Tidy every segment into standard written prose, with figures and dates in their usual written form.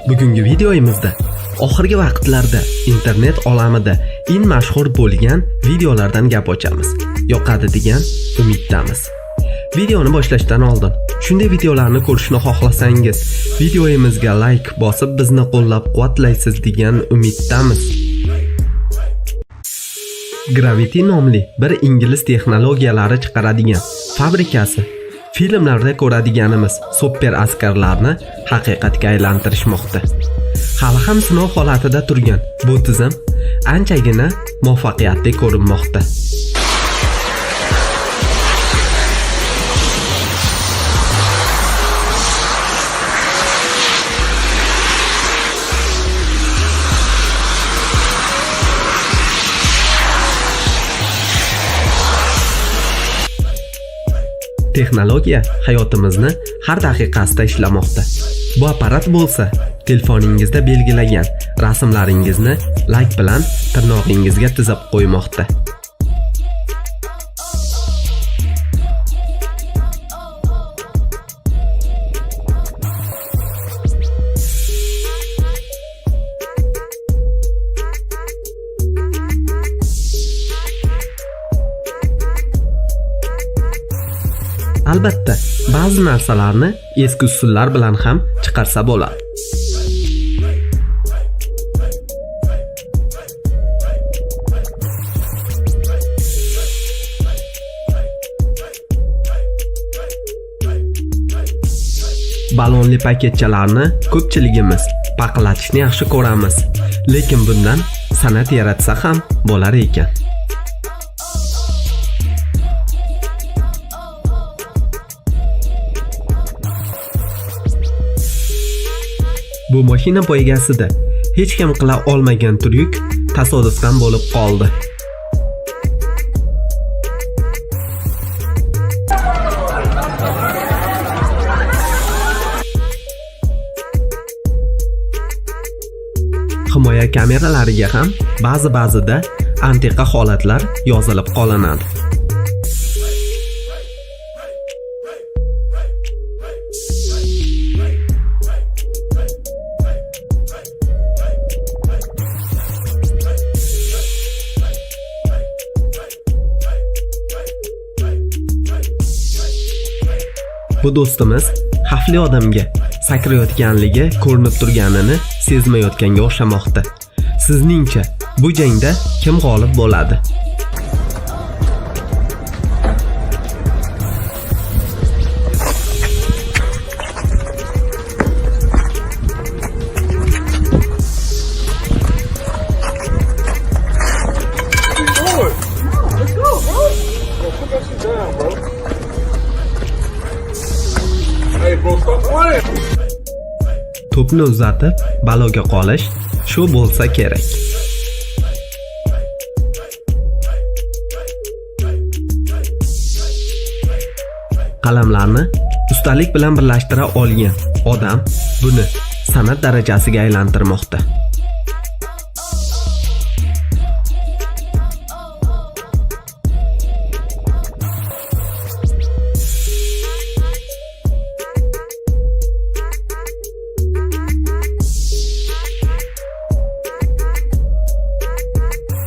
Bugungi videoyimizda oxirgi vaqtlarda internet olamida eng mashhur bo'lgan videolardan gap ochamiz. Yoqadi degan umiddamiz. Videoni boshlashdan oldin shunday videolarni ko'rishni xohlasangiz, videoyimizga like bosib bizni qo'llab-quvvatlaysiz degan umiddamiz. Gravity nomli bir ingliz texnologiyalari chiqaradigan fabrikasi filmlarda ko'radiganimiz super askarlarni haqiqatga aylantirishmoqda. Hali ham sinov holatida turgan bu tizim anchagina muvaffaqiyatli ko'rinmoqda. Texnologiya hayotimizni har daqiqasida ishlamoqda. Bu apparat bo'lsa, telefoningizda belgilagan rasmlaringizni like bilan tirnog'ingizga tizib qo'ymoqda. Albatta, ba'zi narsalarni eski usullar bilan ham chiqarsa bo'ladi. Balonli paketchalarni ko'pchiligimiz paqlatishni yaxshi ko'ramiz, lekin bundan san'at yaratsa ham bo'lar ekan. Bu mashina poygasida hech kim qila olmagan tryuk tasodifdan bo'lib qoldi. Himoya kameralariga ham ba'zida antiqa holatlar yozilib qolinadi. Bu do'stimiz xavfli odamga sakrayotganligi ko'rinib turganini sezmayotganga o'xshamoqda. Sizningcha bu jangda kim g'olib bo'ladi? To'pni uzatib, baloga qolish shu bo'lsa kerak. Qalamlarni ustalik bilan birlashtira olgan odam buni san'at darajasiga aylantirmoqda.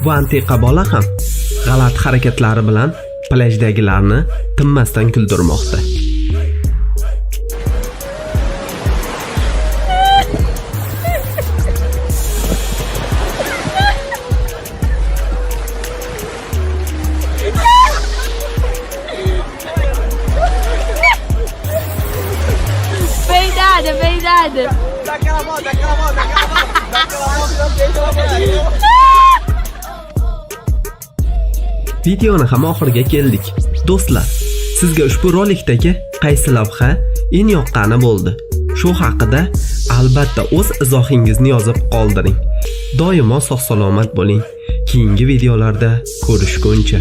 Bu antiqa bola ham g'alati harakatlari bilan plajdagilarni tinmasdan kuldirmoqda. Verdade. Dá aquela volta. Videoni ham oxiriga keldik. Do'stlar, sizga ushbu rolikdagi qaysi lavha eng yoqqani bo'ldi? Shu haqida albatta o'z izohingizni yozib qoldiring. Doimo sog' salomat bo'ling. Keyingi videolarda ko'rishguncha